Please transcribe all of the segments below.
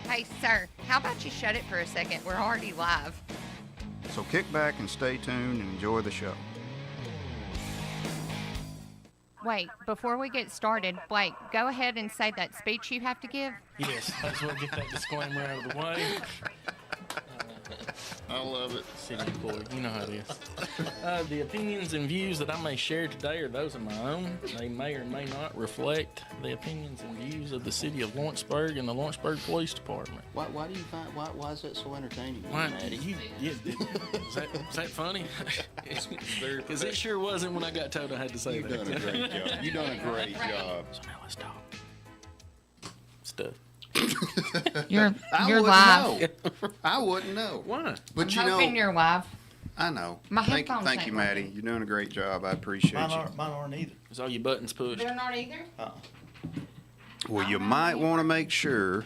Hey, sir, how about you shut it for a second? We're already live. So kick back and stay tuned and enjoy the show. Wait, before we get started, Blake, go ahead and say that speech you have to give. Yes, I just want to get that disclaimer out of the way. I love it. City employee, you know how it is. The opinions and views that I may share today are those of my own. They may or may not reflect the opinions and views of the city of Lawrenceburg and the Lawrenceburg Police Department. Why do you find why is that so entertaining? Why, Maddie? is that funny? Because it sure wasn't when I got told I had to say You've that. done a great job. You've done a great job. So now let's talk. Stuff. You're wouldn't live. know. I wouldn't know. Why? But I'm you know, hoping you're live. I know. My thank headphones you, ain't Maddie. working. You're doing a great job. I appreciate Mine you. aren't either. Is all your buttons pushed? They're not either? Well, you might want to make sure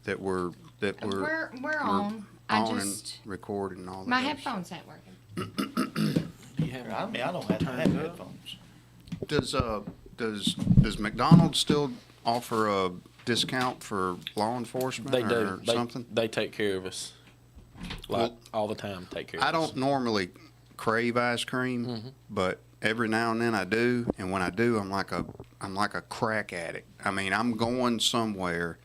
that we're We're on. I on just and recording and all that. my other headphones ain't working. Do you have I mean, I don't have to have headphones. Does McDonald's still offer a discount for law enforcement They or do. something? They take care of us. Like, Well, all the time, take care of I us. don't normally crave ice cream, but every now and then I do, and when I do, I'm like a crack addict. I mean, I'm going somewhere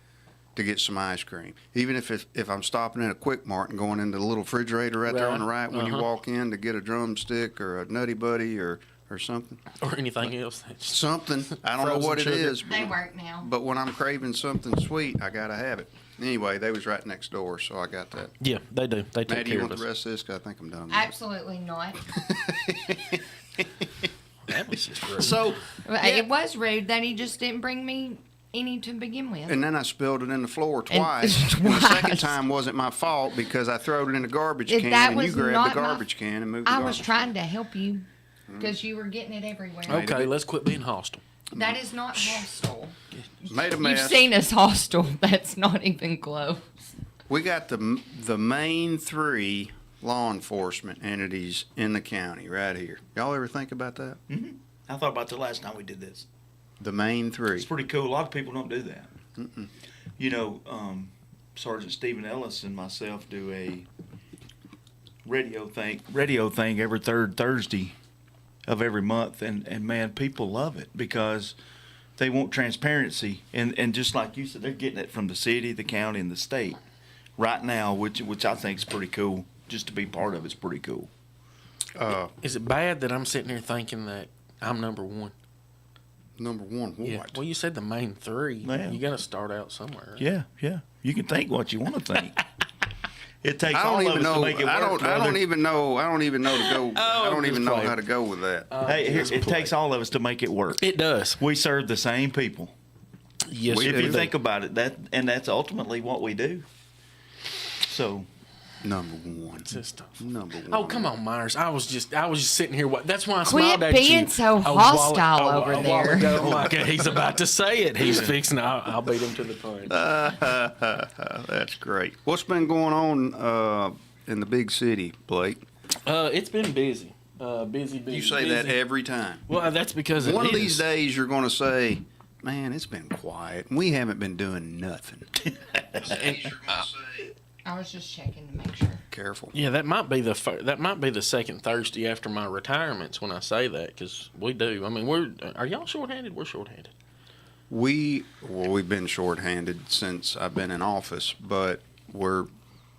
to get some ice cream, even if I'm stopping at a Quick Mart and going into the little refrigerator right there on the right when you walk in to get a drumstick or a Nutty Buddy or something. Or anything else. That's Something. I don't know Frozen what sugar. it is, They work now. but when I'm craving something sweet, I gotta have it. Anyway, they was right next door, so I got that. Yeah, they do. They take Maddie, care you of want us. the rest of this? 'Cause I think I'm done. Absolutely not. That was just rude. So, It was rude that he just didn't bring me any to begin with. and then I spilled it in the floor twice. And And the second twice. time wasn't my fault because I threw it in the garbage If can that and you was grabbed not the my- garbage can and moved the I garbage. was trying to help you because you were getting it everywhere. Okay, let's quit being hostile. That is not hostile. Made a You've mess. seen us hostile. That's not even close. We got the main three law enforcement entities in the county right here. Y'all ever think about that? I thought about the last time we did this. The main three. It's pretty cool. A lot of people don't do that. You know, Sergeant Stephen Ellis and myself do a radio thing every third Thursday of every month, and man, people love it because they want transparency, and just like you said, they're getting it from the city, the county, and the state right now, which I think is pretty cool. Just to be part of it's pretty cool. Is it bad that I'm sitting here thinking that I'm number one? Number one, what? Yeah. Well, you said the main three. Yeah. You got to start out somewhere. Right? Yeah. You can think what you want to think. It takes I all don't of even us know. to make it work. I don't brother. even know. I don't even know to go. I don't just even know playing. how to go with that. Hey, here, Just it play. takes all of us to make it work. It does. We serve the same people. Yes, We If we you do. think about it, that's ultimately what we do. So Number one. Just stuff. Number one. Oh, come on, Myers. I was just sitting here. That's why I Quit smiled at being you. so a while- hostile a over while there. ago. I'm like, he's about to say it. He's fixing. I'll beat him to the punch. That's great. What's been going on in the big city, Blake? It's been busy. Busy. You say that busy. every time. Well, that's because One it of these is. days you're going to say, "Man, it's been quiet. We haven't been doing nothing." I was just checking to make sure. Careful. Yeah, that might be the second Thursday after my retirements when I say that, because we do. I mean, are y'all shorthanded? We're shorthanded. We've been shorthanded since I've been in office, but we're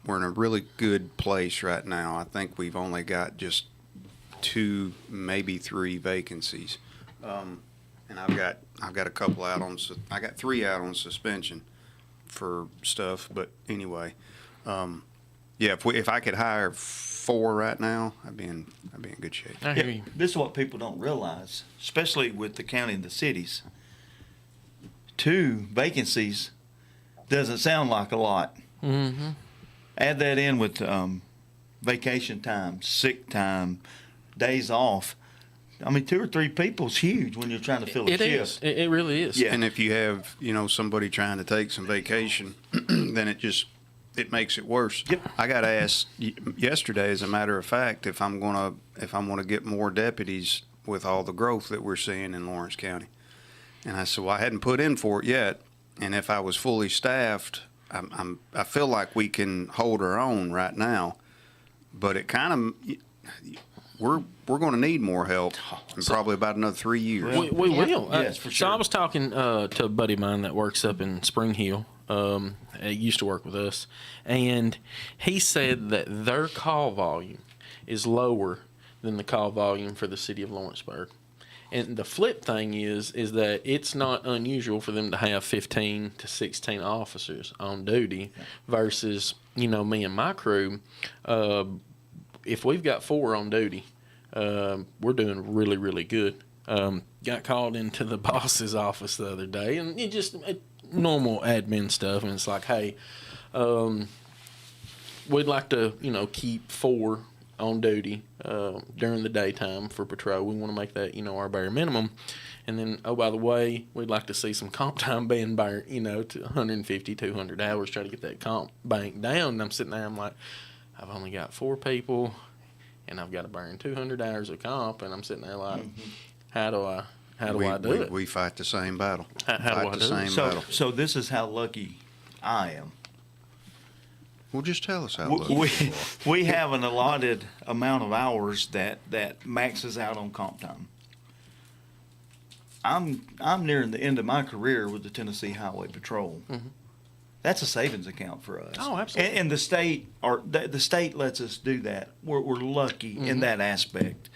in a really good place right now. I think we've only got just 2, maybe 3 vacancies, and I've got a couple out on. I got 3 out on suspension for stuff. But anyway, yeah, if I could hire 4 right now, I'd be in good shape. I hear you. this is what people don't realize, especially with the county and the cities. 2 vacancies doesn't sound like a lot. Mm-hmm. Add that in with vacation time, sick time, days off. I mean, 2 or 3 people's huge when you're trying to fill a It shift. is. It really is. Yeah. And if you have, somebody trying to take some vacation, then it makes it worse. Yep. I got asked yesterday, as a matter of fact, if I'm gonna get more deputies with all the growth that we're seeing in Lawrence County. And I said, well, I hadn't put in for it yet, and if I was fully staffed, I feel like we can hold our own right now, but it kind of we're going to need more help in probably about another 3 years. We will. Yes, for So sure. I was talking to a buddy of mine that works up in Spring Hill. He used to work with us, and he said that their call volume is lower than the call volume for the city of Lawrenceburg. And the flip thing is that it's not unusual for them to have 15 to 16 officers on duty versus, me and my crew. If we've got 4 on duty, we're doing really, really good. Got called into the boss's office the other day, and it just normal admin stuff. And it's like, hey, we'd like to, keep 4 on duty during the daytime for patrol. We want to make that, our bare minimum. And then, oh, by the way, we'd like to see some comp time being burnt, to 150, 200 hours, try to get that comp bank down. And I'm sitting there, I'm like, I've only got 4 people, and I've got to burn 200 hours of comp. And I'm sitting there like, how do I do it? We fight the same battle. How do I do it? So this is how lucky I am. Well, just tell us how lucky We, you are. we have an allotted amount of hours that maxes out on comp time. I'm nearing the end of my career with the Tennessee Highway Patrol. Mhm. That's a savings account for us. Oh, absolutely. And the state lets us do that. We're lucky in that aspect,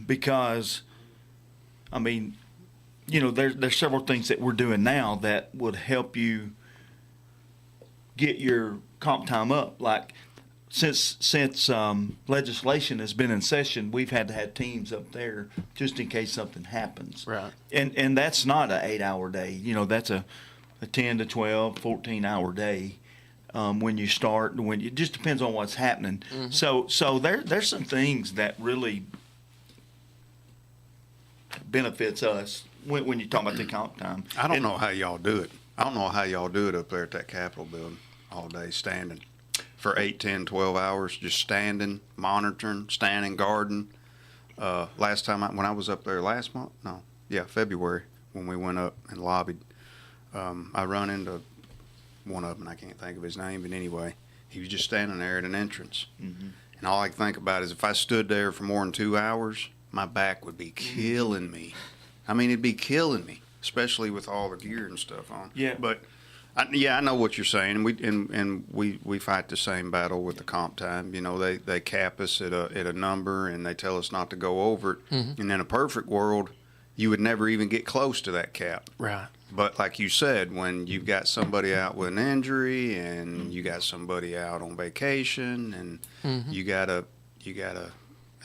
because, I mean, there's several things that we're doing now that would help you get your comp time up. Like since legislation has been in session, we've had to have teams up there just in case something happens. Right. And that's not an 8-hour day. That's a 10 to 12, 14-hour day when you start. It just depends on what's happening. Mm-hmm. So there's some things that really benefits us when you talk about the comp time. I don't know how y'all do it. I don't know how y'all do it up there at that Capitol building all day, standing for 8, 10, 12 hours, just standing, monitoring, standing, guarding. Last time when I was up there last month, February, when we went up and lobbied, I run into one of them, I can't think of his name, but anyway, he was just standing there at an entrance. Mhm. And all I could think about is if I stood there for more than 2 hours, my back would be killing me. I mean, it'd be killing me, especially with all the gear and stuff on. Yeah. But I know what you're saying, and we fight the same battle with the comp time. They cap us at a number, and they tell us not to go over it. Mm-hmm. And in a perfect world, you would never even get close to that cap. Right. But like you said, when you've got somebody out with an injury, and you got somebody out on vacation, and you gotta.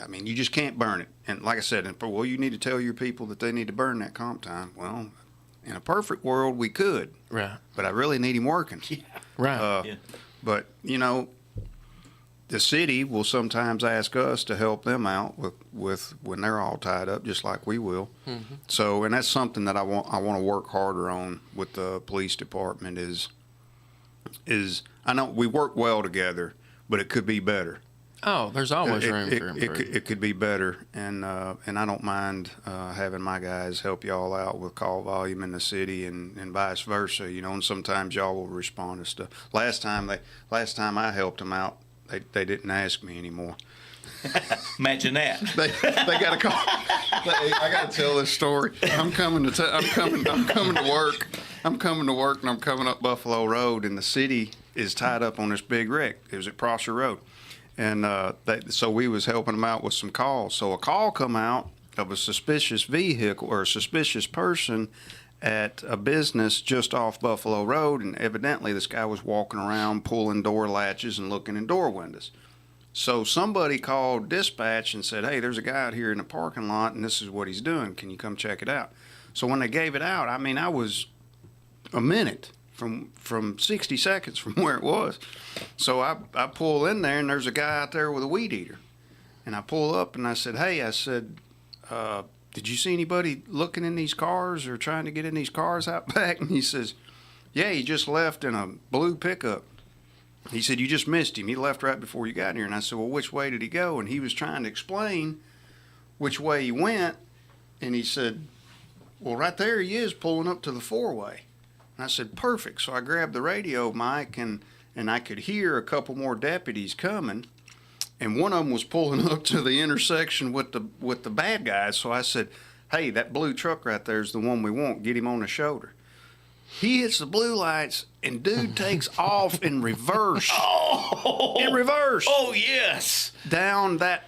I mean, you just can't burn it. And like I said, you need to tell your people that they need to burn that comp time. Well, in a perfect world, we could. Right. But I really need him working. Right. Yeah. But, the city will sometimes ask us to help them out with when they're all tied up, just like we will. Mm-hmm. So, and that's something that I want to work harder on with the police department is I know we work well together, but it could be better. Oh, there's always room for improvement. It could be better, and I don't mind having my guys help y'all out with call volume in the city, and vice versa. And sometimes y'all will respond to stuff. Last time I helped them out, they didn't ask me anymore. Imagine that. They got a call. I got to tell this story. I'm coming to work. I'm coming to work, and I'm coming up Buffalo Road, and the city is tied up on this big wreck. It was at Prosser Road. And so we was helping them out with some calls. So a call come out of a suspicious vehicle or a suspicious person at a business just off Buffalo Road, and evidently this guy was walking around pulling door latches and looking in door windows. So somebody called dispatch and said, hey, there's a guy out here in the parking lot, and this is what he's doing. Can you come check it out? So when they gave it out, I mean, I was a minute from 60 seconds from where it was. So I pull in there, and there's a guy out there with a weed eater. And I pull up, and I said, hey, did you see anybody looking in these cars or trying to get in these cars out back? And he says, yeah, he just left in a blue pickup. He said, you just missed him. He left right before you got here. And I said, well, which way did he go? And he was trying to explain which way he went. And he said, well, right there he is pulling up to the four-way. And I said, perfect. So I grabbed the radio mic, and I could hear a couple more deputies coming. And one of them was pulling up to the intersection with the bad guys. So I said, hey, that blue truck right there is the one we want. Get him on the shoulder. He hits the blue lights, and dude takes off in reverse. Oh, In reverse. oh yes. Down that,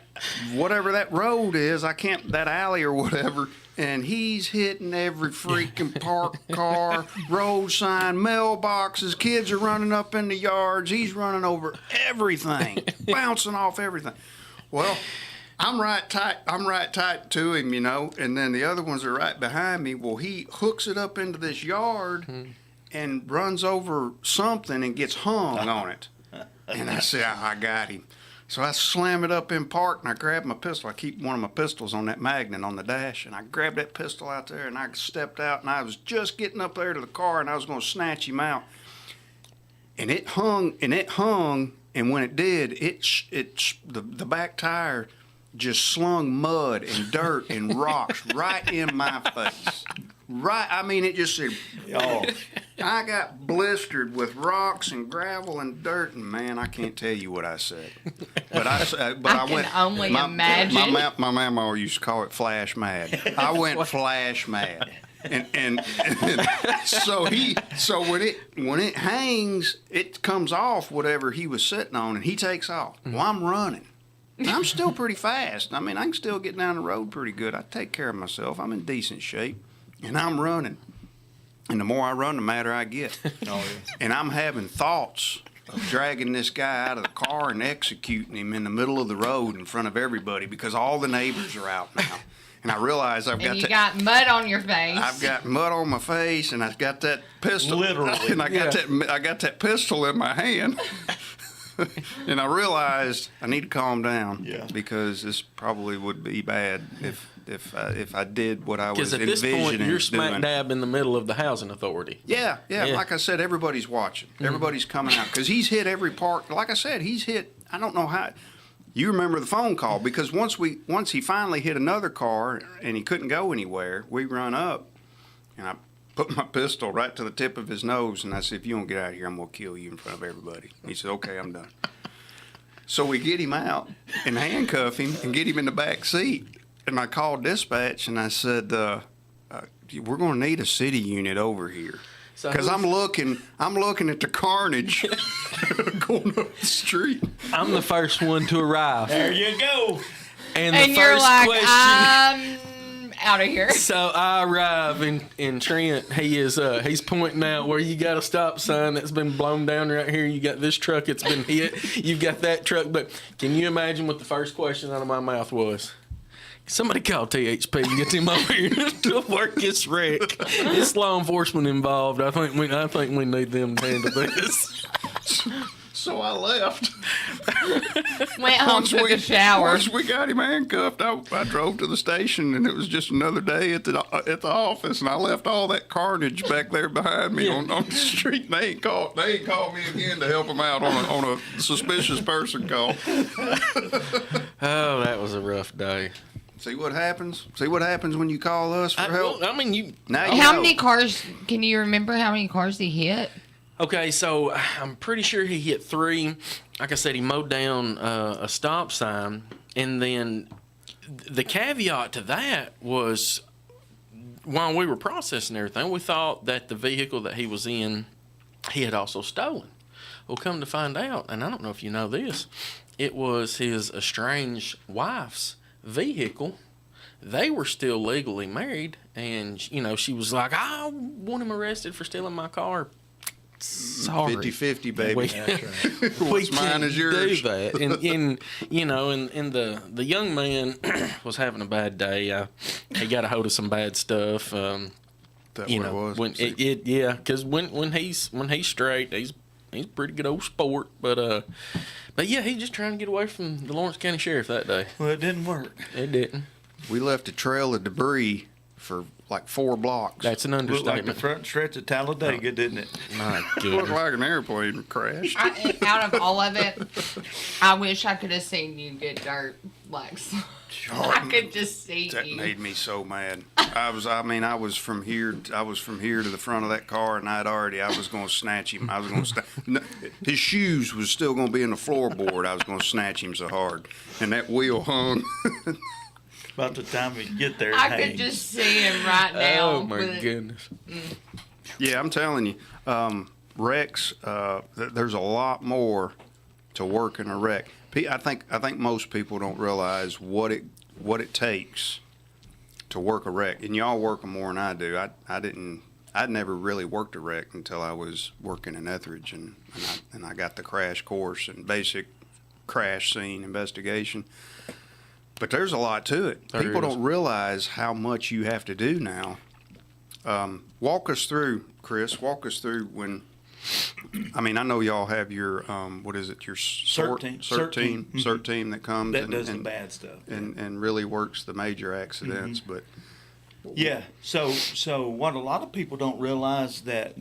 whatever that road is, that alley or whatever. And he's hitting every freaking parked car, road sign, mailboxes. Kids are running up in the yards. He's running over everything, bouncing off everything. Well, I'm right tight to him, you know, and then the other ones are right behind me. Well, he hooks it up into this yard and runs over something and gets hung on it. And I say, I got him. So I slam it up in park, and I grab my pistol. I keep one of my pistols on that magnet on the dash, and I grabbed that pistol out there, and I stepped out, and I was just getting up there to the car, and I was going to snatch him out. And it hung, and when it did, the back tire just slung mud and dirt and rocks right in my face. Right, I mean, it just said, Oh, I got blistered with rocks and gravel and dirt, and man, I can't tell you what I said. But I can only imagine. My mama used to call it flash mad. I went flash mad, and so when it hangs, it comes off whatever he was sitting on, and he takes off. Well, I'm running. And I'm still pretty fast. I mean, I can still get down the road pretty good. I take care of myself. I'm in decent shape, and I'm running. And the more I run, the madder I get. oh yeah. And I'm having thoughts of dragging this guy out of the car and executing him in the middle of the road in front of everybody because all the neighbors are out now. And I realize I've got got mud on your face. I've got mud on my face, and I've got that pistol. Literally. And I got that pistol in my hand. And I realized I need to calm down. Yeah. Because this probably would be bad if I did what I was Because at envisioning this point, you're smack doing. dab in the middle of the housing authority. Yeah. Yeah. Like I said, everybody's watching. Everybody's coming out because he's hit every part. Like I said, he's hit. I don't know how. You remember the phone call because once he finally hit another car and he couldn't go anywhere, we run up, and I put my pistol right to the tip of his nose, and I said, "If you don't get out of here, I'm gonna kill you in front of everybody." He said, "Okay, I'm done." So we get him out and handcuff him and get him in the back seat. And I called dispatch and I said, "We're going to need a city unit over here So because I'm looking at the carnage going up the street." I'm the first one to arrive. There you go. And and the you're first like, question. I'm out of here. So I arrive in Trent. He's pointing out where you got a stop sign that's been blown down right here. You got this truck that's been hit. You've got that truck. But can you imagine what the first question out of my mouth was? Somebody call THP and get him over here to work this wreck. It's law enforcement involved. I think we need them to handle this. So I left. Went home, took a shower. Once we got him handcuffed, I drove to the station, and it was just another day at the office, and I left all that carnage back there behind me on the street. And they ain't called me again to help them out on a suspicious person call. Oh, that was a rough day. See what happens? See what happens when you call us for help? Well, I mean, you. Now you How know. many cars? Can you remember how many cars he hit? Okay, so I'm pretty sure he hit 3. Like I said, he mowed down a stop sign, and then the caveat to that was while we were processing everything, we thought that the vehicle that he was in, he had also stolen. Well, come to find out, and I don't know if you know this, it was his estranged wife's vehicle. They were still legally married, and she was like, "I want him arrested for stealing my car." Sorry, 50-50, baby. we What's mine can't is yours. do that. And the young man was having a bad day. He got a hold of some bad stuff. That what it was? Because when he's straight, he's a pretty good old sport. But yeah, he's just trying to get away from the Lawrence County Sheriff that day. Well, it didn't work. It didn't. We left a trail of debris for like 4 blocks. That's an Looked like the understatement. front stretch of Talladega, didn't it? My Looked goodness. like an airplane crashed. Out of all of it, I wish I could have seen you get dirt. Lex. I Jordan, could just see that you. made me so mad. I was from here to the front of that car, and I was going to snatch him. I was going to his shoes was still going to be in the floorboard. I was going to snatch him so hard, and that wheel hung. About the time we get there, it I could hangs. just see him right now. Oh my with- goodness. Yeah, I'm telling you, wrecks. There's a lot more to work in a wreck. I think most people don't realize what it takes to work a wreck, and y'all work them more than I do. I'd never really worked a wreck until I was working in Etheridge, and I got the crash course and basic crash scene investigation. But there's a lot to it. There People is. don't realize how much you have to do now. Walk us through, Chris. Walk us through when. I mean, I know y'all have your what is it? Your CERT team. CERT team that comes That and, does the and, bad stuff. and really works the major accidents. But Yeah. So what a lot of people don't realize that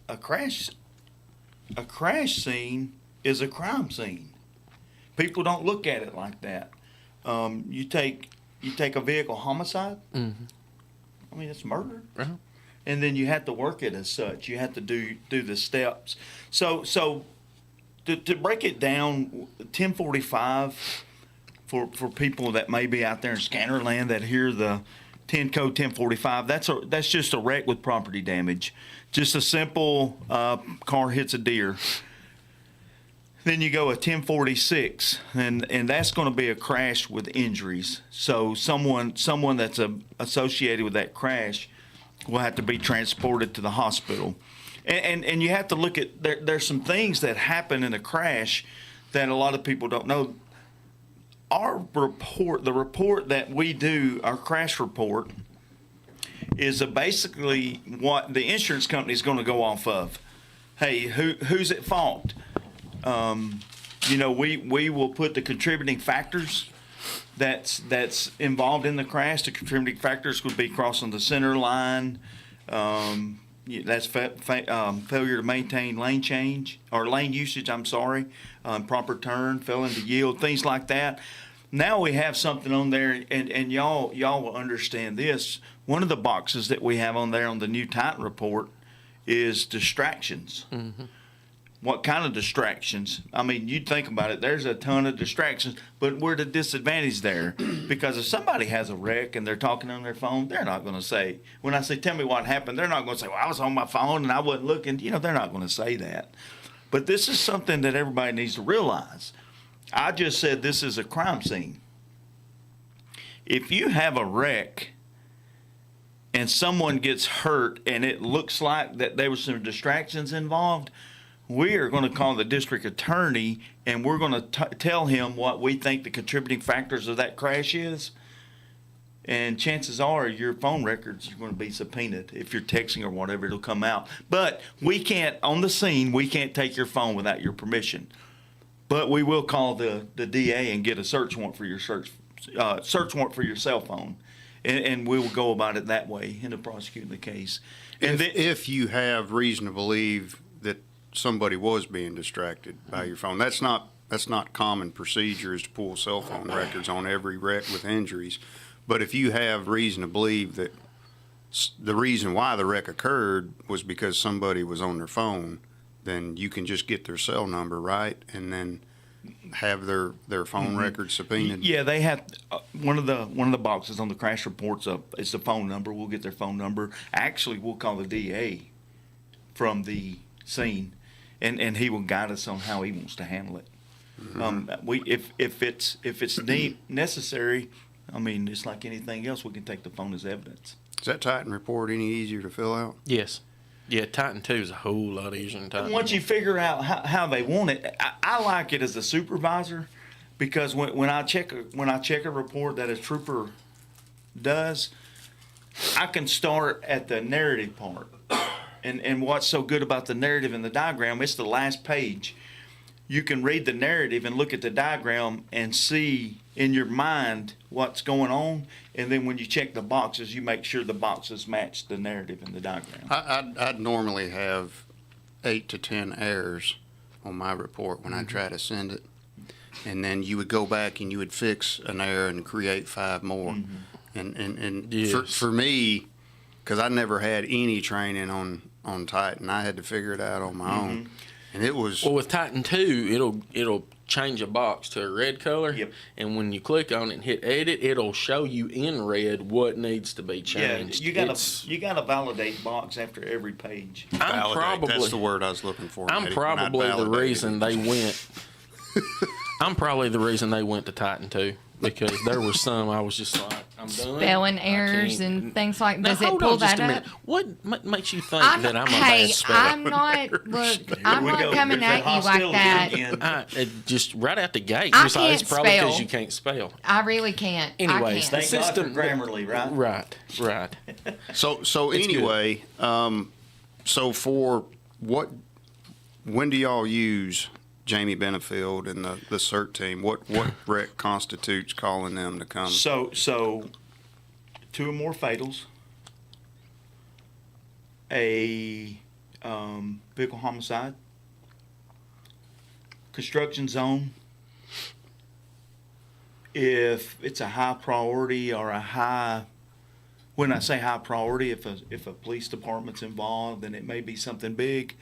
a crash scene is a crime scene. People don't look at it like that. You take a vehicle homicide. Mm-hmm. I mean, it's murder. Uh-huh. And then you have to work it as such. You have to do the steps. So to break it down, 1045 for people that may be out there in scanner land that hear the 10 code 1045, that's just a wreck with property damage. Just a simple car hits a deer. Then you go a 1046, and that's going to be a crash with injuries. So someone that's associated with that crash will have to be transported to the hospital. And you have to look at, there's some things that happen in a crash that a lot of people don't know. Our report, the report that we do, our crash report, is basically what the insurance company is going to go off of. Hey, who's at fault? We will put the contributing factors that's involved in the crash. The contributing factors would be crossing the center line. That's failure to maintain lane change or lane usage. I'm sorry, proper turn, failing to yield, things like that. Now we have something on there, and y'all will understand this. One of the boxes that we have on there on the new Titan report is distractions. Mm-hmm. What kind of distractions? I mean, you think about it, there's a ton of distractions, but we're at a disadvantage there. Because if somebody has a wreck and they're talking on their phone, they're not going to say, when I say, tell me what happened, they're not going to say, well, I was on my phone and I wasn't looking. They're not going to say that. But this is something that everybody needs to realize. I just said this is a crime scene. If you have a wreck and someone gets hurt and it looks like that there were some distractions involved, we are going to call the district attorney and we're going to tell him what we think the contributing factors of that crash is. And chances are your phone records are going to be subpoenaed. If you're texting or whatever, it'll come out. But we can't, on the scene, we can't take your phone without your permission. But we will call the DA and get a search warrant for your search warrant for your cell phone. And we will go about it that way into prosecuting the case. And if you have reason to believe that somebody was being distracted by your phone, that's not common procedure is to pull cell phone records on every wreck with injuries. But if you have reason to believe that the reason why the wreck occurred was because somebody was on their phone, then you can just get their cell number, right, and then have their phone records subpoenaed. Yeah, they have one of the boxes on the crash reports up. It's the phone number. We'll get their phone number. Actually, we'll call the DA from the scene, and he will guide us on how he wants to handle it. If it's deemed necessary, I mean, it's like anything else. We can take the phone as evidence. Is that Titan report any easier to fill out? Yes. Yeah, Titan 2 is a whole lot easier than Titan Once 1. you figure out how they want it, I like it as a supervisor because when I check a report that a trooper does, I can start at the narrative part. And what's so good about the narrative and the diagram, it's the last page. You can read the narrative and look at the diagram and see in your mind what's going on. And then when you check the boxes, you make sure the boxes match the narrative and the diagram. I'd normally have 8 to 10 errors on my report when I try to send it. and then you would go back and you would fix an error and create 5 more. And Yes. for me, because I never had any training on Titan, I had to figure it out on my own, and it was Well, with Titan 2, it'll change a box to a red color, Yep. and when you click on it and hit edit, it'll show you in red what needs to be Yeah, changed. you gotta validate box after every page. I'm validate. probably That's the word I was looking for. I'm Eddie, probably not the validate. reason they went. I'm probably the reason they went to Titan 2 because there were some I was just like, I'm done. Spelling I errors can't- and things like. Now, Does it hold pull on just that a up? minute. What makes you think that I'm a hey, bad speller? I'm not. Look, I'm we not go. coming There's at that you like hostility that. again. Just right out the gate. I Just like, it's can't probably because spell. you can't spell. I really can't. Anyways, I the can't. Thank God for system- Grammarly, right? Right. So It's good. anyway, so for when do y'all use Jamie Benefield and the CERT team? What rec constitutes calling them to come? So 2 or more fatals, a vehicle homicide, construction zone. If it's a high priority or a high, when I say high priority, if a police department's involved, then it may be something big.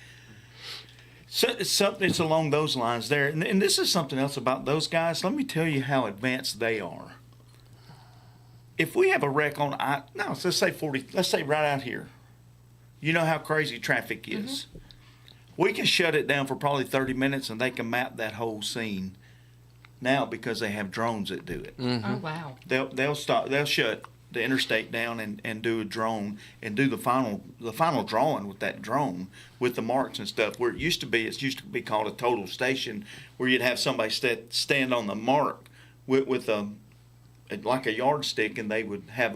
So it's along those lines there, and this is something else about those guys. Let me tell you how advanced they are. If we have a wreck on let's say 40, let's say right out here. You know how crazy traffic is. We can shut it down for probably 30 minutes, and they can map that whole scene. Now because they have drones that do it. Oh wow. They'll shut the interstate down and do a drone and do the final drawing with that drone with the marks and stuff. Where it used to be called a total station, where you'd have somebody stand on the mark with like a yardstick, and they would have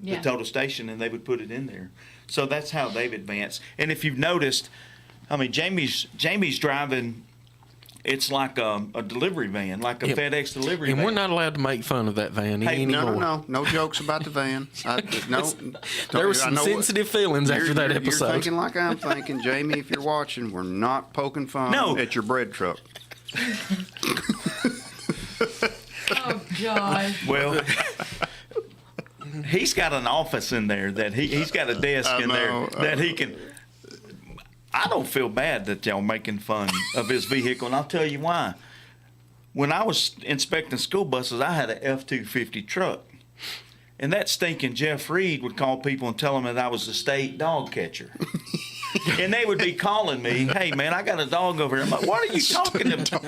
the total station, and they would put it in there. So that's how they've advanced. And if you've noticed, I mean, Jamie's driving. It's like a delivery van, like a Yep. FedEx delivery And van. we're not allowed to make fun of that van Hey, anymore. No jokes about the van. No, There were some sensitive feelings after that You're episode. thinking like I'm thinking, Jamie. If you're watching, we're not poking fun at your bread truck. Oh gosh. Well, he's got an office in there that he's got a desk in there that he can. I don't feel bad that y'all making fun of his vehicle, and I'll tell you why. When I was inspecting school buses, I had an F-250 truck, and that stinking Jeff Reed would call people and tell them that I was the state dog catcher. And they would be calling me, "Hey man, I got a dog over here." I'm like, "What are you talking about?"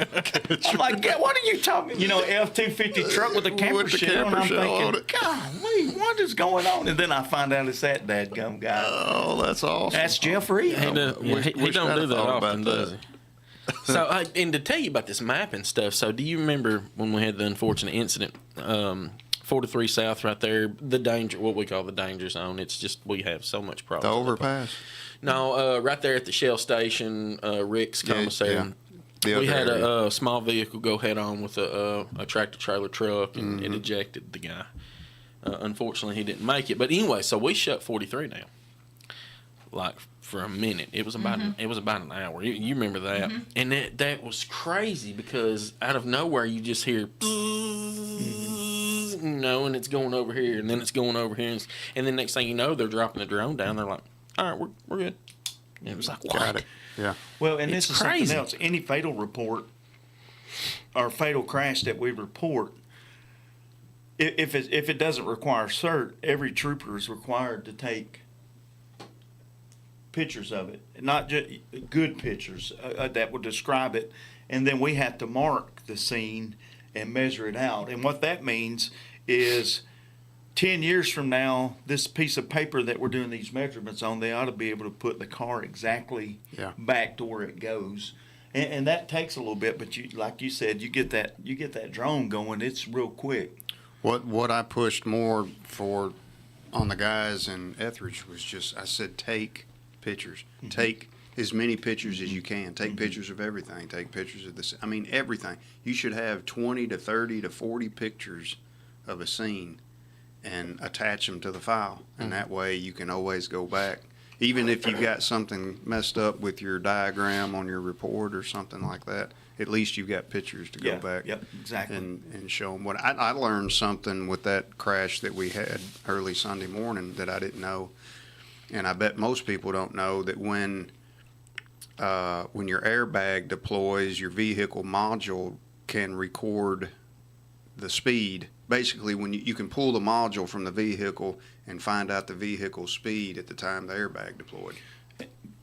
I'm like, "Yeah, what are you talking?" You know, F-250 truck with a camper With the shell, and camper I'm shell on thinking, it. "Golly, what is going on?" And then I find out it's that dadgum guy. Oh, that's awesome. That's Jeff Reed. He don't wish don't I'd do have that thought often, about does he? So, and to tell you about this mapping stuff, so do you remember when we had the unfortunate incident, 43 South right there, what we call the danger zone? It's just, we have so much The problems. overpass. No, right there at the Shell station, Rick's commissary. yeah. The We other had area. a small vehicle go head on with a tractor trailer truck, and it ejected the guy. Unfortunately, he didn't make it. But anyway, so we shut 43 down, like for a minute. It was about an hour. You remember that? And that was crazy because out of nowhere you just hear, and it's going over here, and then it's going over here, and then next thing you know, they're dropping the drone down. They're like, "All right, we're good." And it was like, Got "What?" it. Yeah. Well, and It's this is crazy. something else. Any fatal report or fatal crash that we report, if it doesn't require cert, every trooper is required to take pictures of it, not just good pictures that would describe it, and then we have to mark the scene and measure it out. And what that means is 10 years from now, this piece of paper that we're doing these measurements on, they ought to be able to put the car exactly back to where it goes. And that takes a little bit, but you, like you said, you get that drone going, it's real quick. What I pushed more for on the guys in Etheridge was just, I said, take pictures. Take as many pictures as you can. Take pictures of everything. Take pictures of this. I mean, everything. You should have 20 to 30 to 40 pictures of a scene and attach them to the file. And that way you can always go back. even if you got something messed up with your diagram on your report or something like that, at least you've got pictures to go back. Yep, exactly. And show them. What I learned something with that crash that we had early Sunday morning that I didn't know, and I bet most people don't know that when your airbag deploys, your vehicle module can record the speed. Basically, when you can pull the module from the vehicle and find out the vehicle's speed at the time the airbag deployed.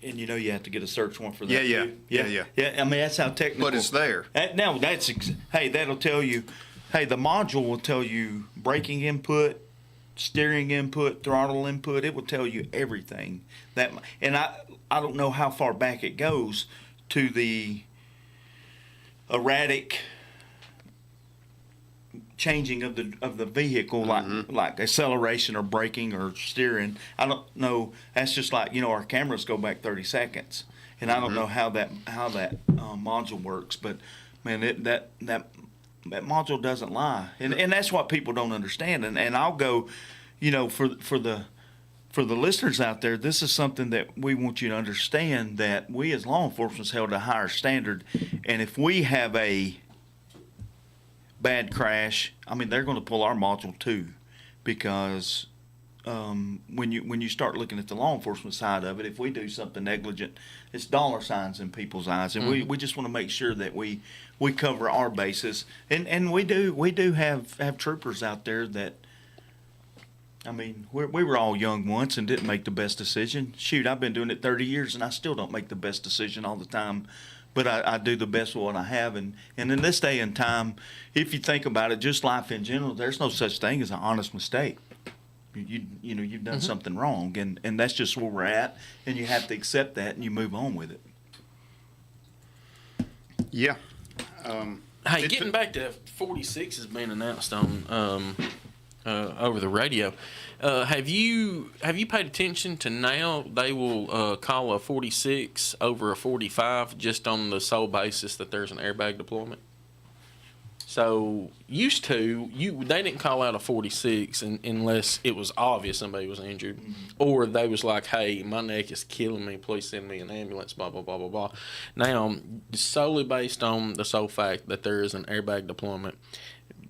And you have to get a search warrant for that. Yeah. too. Yeah. I mean, that's how technical. But it's there. Now that'll tell you. Hey, the module will tell you braking input, steering input, throttle input. It will tell you everything. And I don't know how far back it goes to the erratic changing of the vehicle, like acceleration or braking or steering. I don't know. That's just like our cameras go back 30 seconds, and I don't know how that module works. But man, that module doesn't lie, and that's what people don't understand. And I'll go, for the listeners out there, this is something that we want you to understand, that we as law enforcement is held to a higher standard, and if we have a bad crash, I mean, they're going to pull our module too, because when you start looking at the law enforcement side of it, if we do something negligent, it's dollar signs in people's eyes, and we just want to make sure that we cover our bases, and we do have troopers out there that, I mean, we were all young once and didn't make the best decision. Shoot, I've been doing it 30 years and I still don't make the best decision all the time. But I do the best with what I have. And in this day and time, if you think about it, just life in general, there's no such thing as an honest mistake. You've done something wrong. And that's just where we're at. And you have to accept that and you move on with it. Yeah. Hey, getting back to 46 has been announced on over the radio. Have you paid attention to now they will call a 46 over a 45 just on the sole basis that there's an airbag deployment? So used to they didn't call out a 46 unless it was obvious somebody was injured, or they was like, hey, my neck is killing me, please send me an ambulance, blah blah blah blah blah. Now solely based on the sole fact that there is an airbag deployment,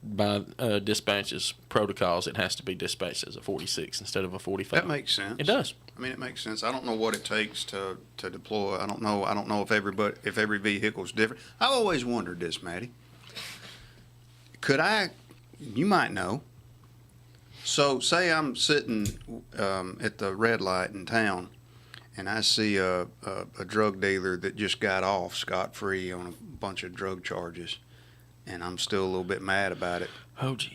by dispatches protocols, it has to be dispatched as a 46 instead of a 45. That makes sense. It does. I mean, it makes sense. I don't know what it takes to deploy. I don't know if every vehicle is different. I've always wondered this, Maddie. You might know. So say I'm sitting at the red light in town, and I see a drug dealer that just got off scot-free on a bunch of drug charges, and I'm still a little bit mad about it. Oh, geez.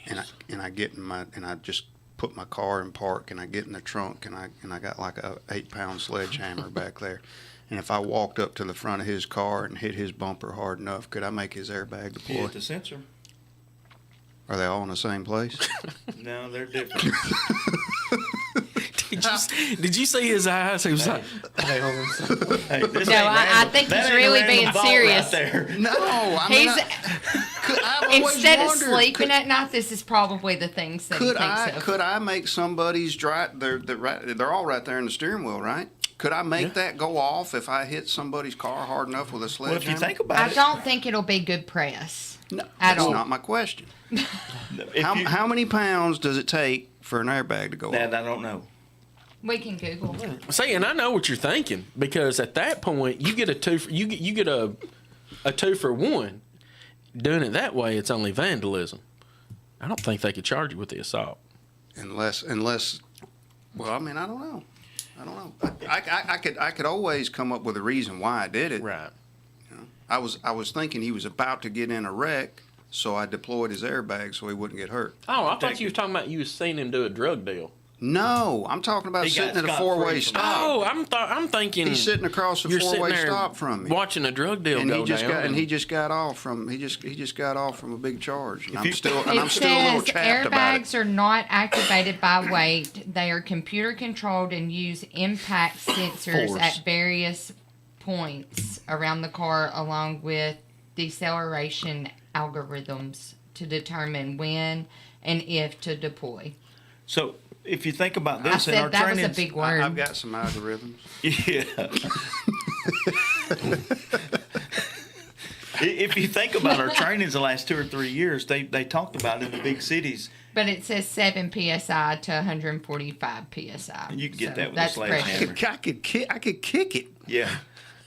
And I just put my car in park, and I get in the trunk, and I got like a 8-pound sledgehammer back there. And if I walked up to the front of his car and hit his bumper hard enough, could I make his airbag deploy? You hit the sensor. Are they all in the same place? No, they're different. Did you see his eyes? He was like, Hey, this No, ain't I random. think That he's ain't a really random being thought serious. Right there. No, I mean, I've always Instead of wondered, sleeping at night, this is probably the things that he thinks of. Could I make somebody's drive? They're all right there in the steering wheel, right? Could I make that go off if I hit somebody's car hard enough with a sledgehammer? Well, if you think about I it, don't think it'll be good press. No, At that's all. not my question. if How many pounds does it take for an airbag to go that off? I don't know. We can Google. see, and I know what you're thinking, because at that point you get a two for, you get a 2-for-1. Doing it that way, it's only vandalism. I don't think they could charge you with the assault. Unless, well, I mean, I don't know. I could always come up with a reason why I did it. Right. I was thinking he was about to get in a wreck, so I deployed his airbag so he wouldn't get hurt. Oh, I thought you was talking about you was seeing him do a drug deal. No, I'm talking about He got sitting at a scot-free four-way from stop. Oh, I'm thinking He's sitting across a you're sitting four-way there stop from me. watching a drug deal And go he just down. got off from he just got off from a big charge. And I'm It still a little says chapped about it. airbags are not activated by weight. They are computer controlled and use impact sensors Force. at various points around the car, along with deceleration algorithms to determine when and if to deploy. So if you think about I this, in our said that was training, a big word. I've got some algorithms. Yeah. If you think about our trainings the last 2 or 3 years, they talked about in the big cities. But it says 7 psi to 145 psi. You can get that with a that's sledgehammer. pressure. I could kick it Yeah.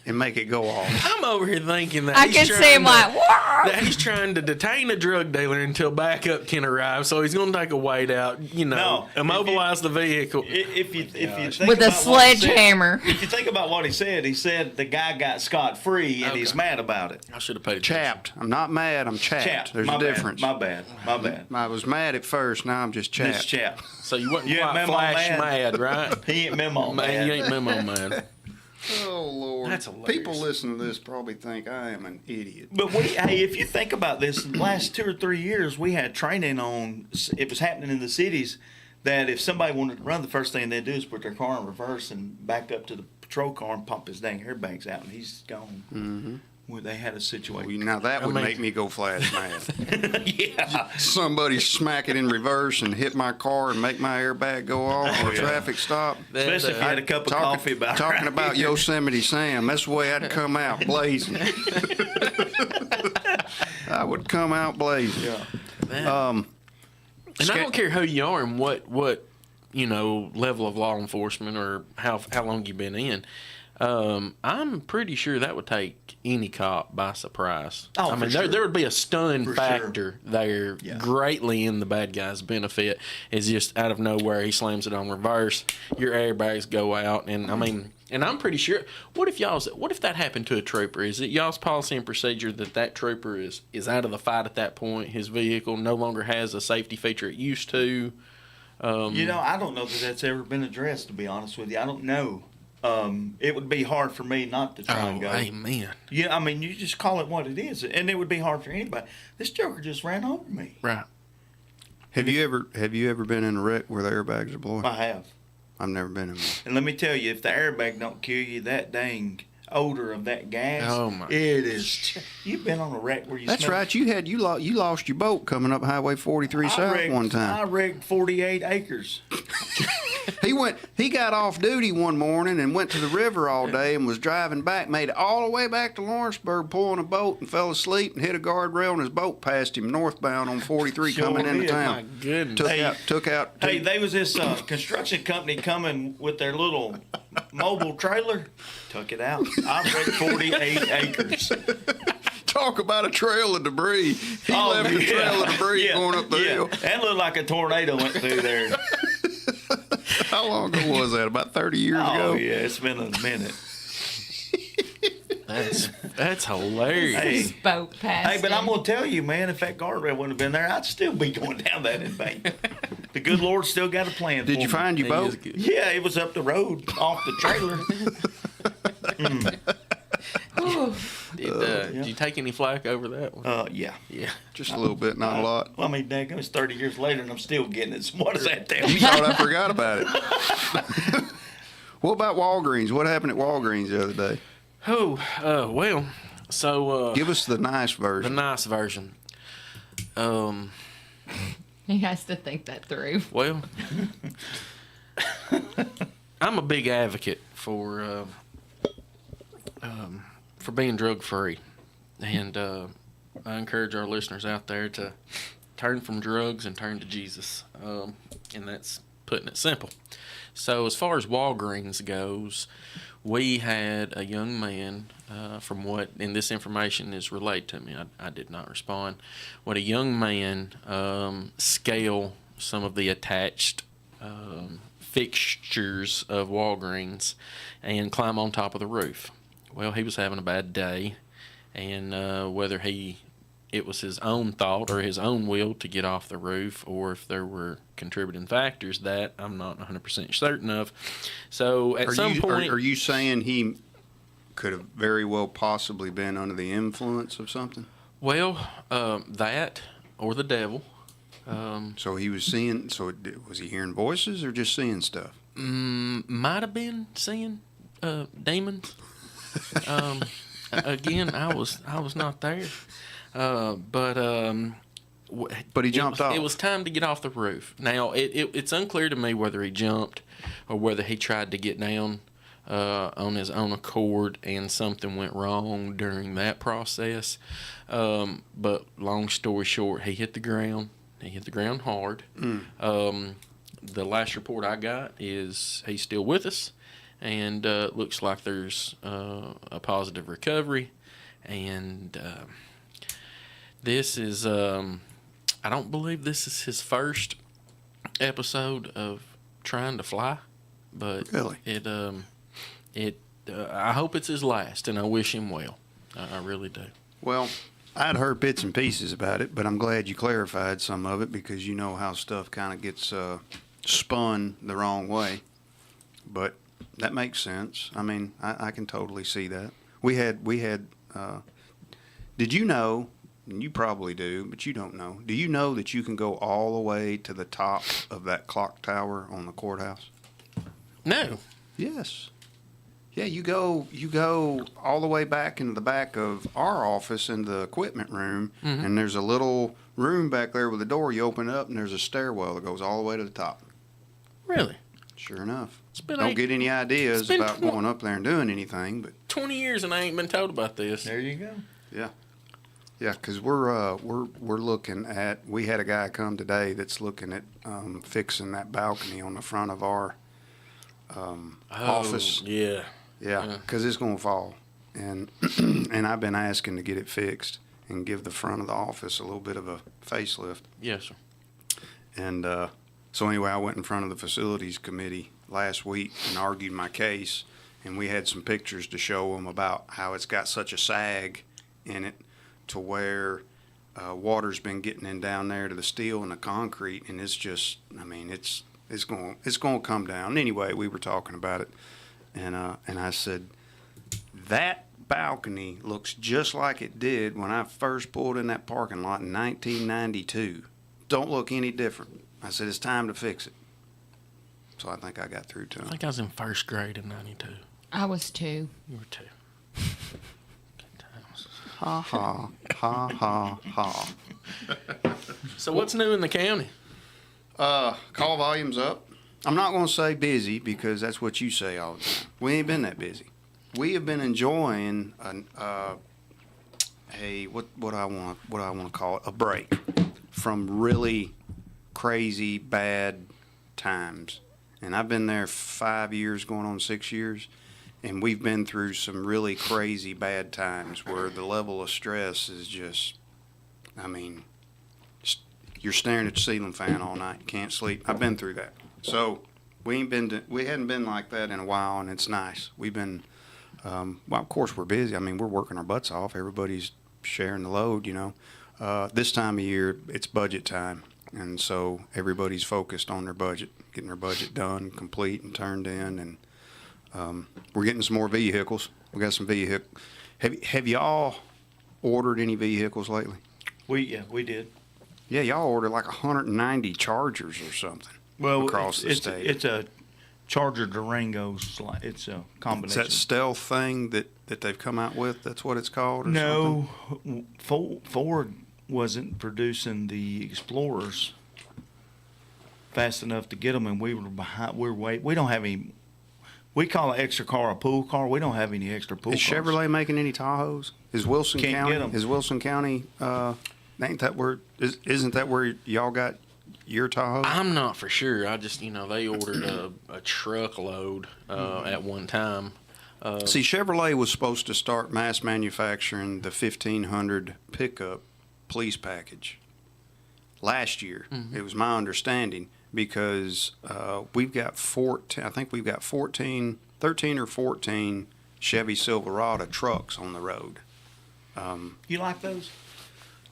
and make it go off. I'm over here thinking that I he's can trying see him to- like, what? that he's trying to detain a drug dealer until backup can arrive. So he's going to take a weight out, No, immobilize the vehicle. If you think With a about what he said- sledgehammer. if you think about what he said the guy got scot free and he's Okay. mad about it. I should have paid attention. Chapped. I'm not mad. I'm chapped. Chapped. There's My a bad. difference. My bad. I was mad at first. Now I'm just chapped. This chap. So you wasn't You ain't quite memo flash man. mad, right? He ain't memo Man, you man. ain't memo man. Oh Lord. That's hilarious. People listening to this probably think I am an idiot. But hey, if you think about this, in the last 2 or 3 years, we had training on. It was happening in the cities that if somebody wanted to run, the first thing they'd do is put their car in reverse and back up to the patrol car and pop his dang airbags out, and he's gone. Mm-hmm. Well, they had a situation. Now that would mean- make me go flash mad. Yeah. Somebody smack it in reverse and hit my car and make my airbag go off or a Yeah. traffic stop. Especially if you had a cup of coffee about Talking right about here. Yosemite Sam, that's the way I'd come out blazing. I would come out blazing. Yeah. And I don't care who you are and what level of law enforcement or how long you've been in. I'm pretty sure that would take any cop by surprise. Oh, I mean, for sure. there would be a stun For factor there Yeah. greatly in the bad guy's benefit. Is just out of nowhere he slams it on reverse, your airbags go out, and I mean, and I'm pretty sure. What if that happened to a trooper? Is it y'all's policy and procedure that trooper is out of the fight at that point? His vehicle no longer has a safety feature it used to. I don't know that that's ever been addressed, to be honest with you. I don't know. It would be hard for me not to try and go. Amen. Yeah, I mean, you just call it what it is, and it would be hard for anybody. This joker just ran over me. Right. Have you ever been in a wreck where the airbags are blowing? I have. I've never been in one. And let me tell you, if the airbag don't kill you, that dang odor of that gas, Oh, my it is. You've been on a wreck where you That's smell. right. You lost your boat coming up Highway 43 South one I time. rigged 48 acres. He got off duty one morning and went to the river all day and was driving back, made it all the way back to Lawrenceburg, pulling a boat and fell asleep and hit a guardrail and his boat passed him northbound on 43 Sure coming into did. My town. goodness. Took out. Hey, there was this construction company coming with their little mobile trailer. Took it out. I rigged 48 acres. Talk about a trail of debris. He left a trail of debris going up the hill. That looked like a tornado went through there. How long ago was that? About 30 years ago? Oh, yeah, it's been a minute. That's hilarious. Hey, Boat past hey, but I'm him. going to tell you, man, if that guardrail wouldn't have been there, I'd still be going down that embankment. The good Lord still got a plan for Did you me. find your He boat? is good. Yeah, it was up the road off the trailer. Did you take any flack over that one? Yeah. Yeah. Just a little bit, not a lot. Well, I mean, dang, it was 30 years later and I'm still getting it. So what does that tell You me? thought I forgot about it. What about Walgreens? What happened at Walgreens the other day? Well, so Give us the nice the version. nice version. He has to think that through. Well, I'm a big advocate for being drug free, and I encourage our listeners out there to turn from drugs and turn to Jesus, and that's putting it simple. So as far as Walgreens goes, we had a young man, from what, and this information is relayed to me, I did not respond, what a young man scale some of the attached fixtures of Walgreens and climb on top of the roof. Well, he was having a bad day, and whether it was his own thought or his own will to get off the roof, or if there were contributing factors, that I'm not 100% certain of. So at some point... Are you saying he could have very well possibly been under the influence of something? Well, that or the devil. So he was seeing, was he hearing voices or just seeing stuff? Might have been seeing demons. Again, I was not there. But But he jumped off. It was time to get off the roof. Now, it's unclear to me whether he jumped or whether he tried to get down on his own accord and something went wrong during that process. But long story short, he hit the ground. He hit the ground hard. The last report I got is he's still with us, and looks like there's a positive recovery. And this is, I don't believe this is his first episode of trying to fly, but Really? I hope it's his last, and I wish him well. I really do. Well, I'd heard bits and pieces about it, but I'm glad you clarified some of it because you know how stuff kind of gets spun the wrong way. But that makes sense. I mean, I can totally see that. We had. Did you know? And you probably do, but you don't know. Do you know that you can go all the way to the top of that clock tower on the courthouse? No. Yes. Yeah, you go all the way back into the back of our office in the equipment room, and there's a little room back there with a door. You open it up, and there's a stairwell that goes all the way to the top. Really? Sure enough. been Don't eight- get any ideas been about going up there and doing anything, but 20 years and I ain't been told about this. There you go. yeah, because we're looking at. We had a guy come today that's looking at fixing that balcony on the front of our office. Yeah. Yeah, because it's going to fall, and and I've been asking to get it fixed and give the front of the office a little bit of a facelift. Yes, sir. And so anyway, I went in front of the facilities committee last week and argued my case, and we had some pictures to show them about how it's got such a sag in it to where water's been getting in down there to the steel and the concrete, and it's just, I mean, it's going to come down. Anyway, we were talking about it. And I said, that balcony looks just like it did when I first pulled in that parking lot in 1992. Don't look any different. I said, it's time to fix it. So I think I got through to I him. think I was in first grade in 92. I was 2. You were 2. Good times. Ha ha, ha ha ha. So what's new in the county? Call volume's up. I'm not going to say busy because that's what you say all the time. We ain't been that busy. We have been enjoying what I want to call it, a break from really crazy bad times. And I've been there 5 years, going on 6 years, and we've been through some really crazy bad times where the level of stress is just, I mean, you're staring at the ceiling fan all night. You can't sleep. I've been through that. So we hadn't been like that in a while, and it's nice. We've been, well, of course we're busy. I mean, we're working our butts off. Everybody's sharing the load, you know. This time of year, it's budget time, and so everybody's focused on their budget, getting their budget done, complete, and turned in, and we're getting some more vehicles. We got some vehicles. Have y'all ordered any vehicles lately? We did. Yeah, y'all ordered like 190 Chargers or something. Well, across the state. It's a Charger Durango. It's a It's combination. that stealth thing that they've come out with. That's what it's called. Or No, Ford wasn't producing the Explorers fast enough to get them, and we were behind. We don't have any. We call an extra car a pool car. We don't have any extra pool Is cars. Chevrolet making any Tahoes? Is Wilson Can't County? get 'em. Is Wilson County? Ain't that where? Isn't that where y'all got your Tahoe? I'm not for sure. I just, they ordered a truckload at one time. See, Chevrolet was supposed to start mass manufacturing the 1500 pickup police package last year. Mm-hmm. It was my understanding because we've got 14. I think we've got 13 or 14 Chevy Silverado trucks on the road. You like those?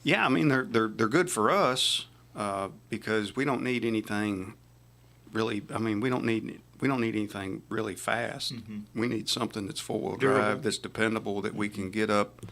Yeah, I mean they're good for us because we don't need anything really. I mean we don't need anything really fast. We need something that's four-wheel Durable. drive, that's dependable, that we can get up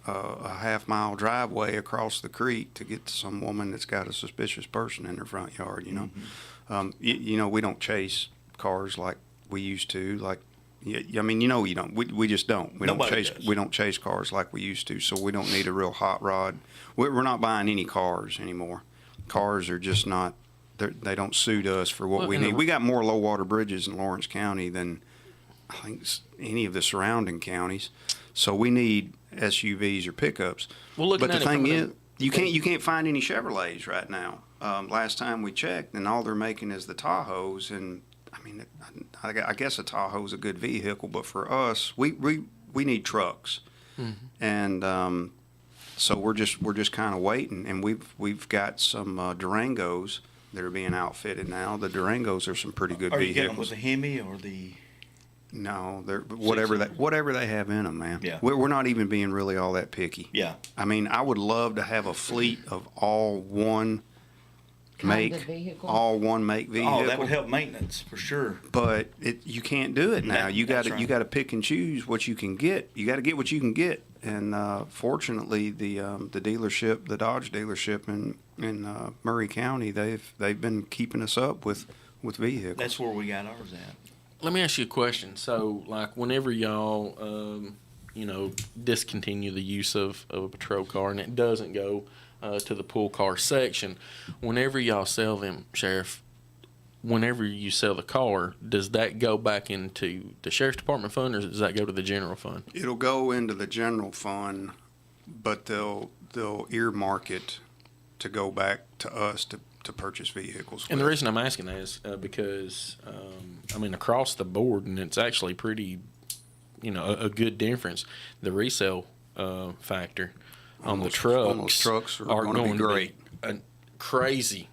a half-mile driveway across the creek to get to some woman that's got a suspicious person in her front yard. You know, we don't chase cars like we used to. Like I mean, you don't. We just don't. Nobody does. We don't chase cars like we used to. So we don't need a real hot rod. We're not buying any cars anymore. Cars are just not. They don't suit us for what we need. We got more low water bridges in Lawrence County than I think any of the surrounding counties. So we need SUVs or pickups. Well, but the thing is, you can't find any Chevrolets right now. Last time we checked, and all they're making is the Tahoes. And I mean, I guess a Tahoe's a good vehicle, but for us, we need trucks, and so we're just kind of waiting. And we've got some Durangos that are being outfitted now. The Durangos are some pretty good Are you vehicles. getting them with the Hemi or the? No, they're whatever they have in them, man. Yeah. We're not even being really all that picky. Yeah. I mean, I would love to have a fleet of all one Kind of make vehicle. vehicle. Oh, that would help maintenance for sure. But you can't do it now. You got That's to right. you got to pick and choose what you can get. You got to get what you can get. And fortunately, the dealership, the Dodge dealership in Murray County, they've been keeping us up with vehicles. That's where we got ours at. Let me ask you a question. So, like, whenever y'all, discontinue the use of a patrol car and it doesn't go to the pool car section, whenever y'all sell them, Sheriff, whenever you sell the car, does that go back into the Sheriff's Department fund or does that go to the general fund? It'll go into the general fund, but they'll earmark it to go back to us to purchase vehicles. And the with. reason I'm asking that is because, across the board, and it's actually pretty, a good difference, the resale factor on the trucks, on those trucks are are gonna be going great. to be crazy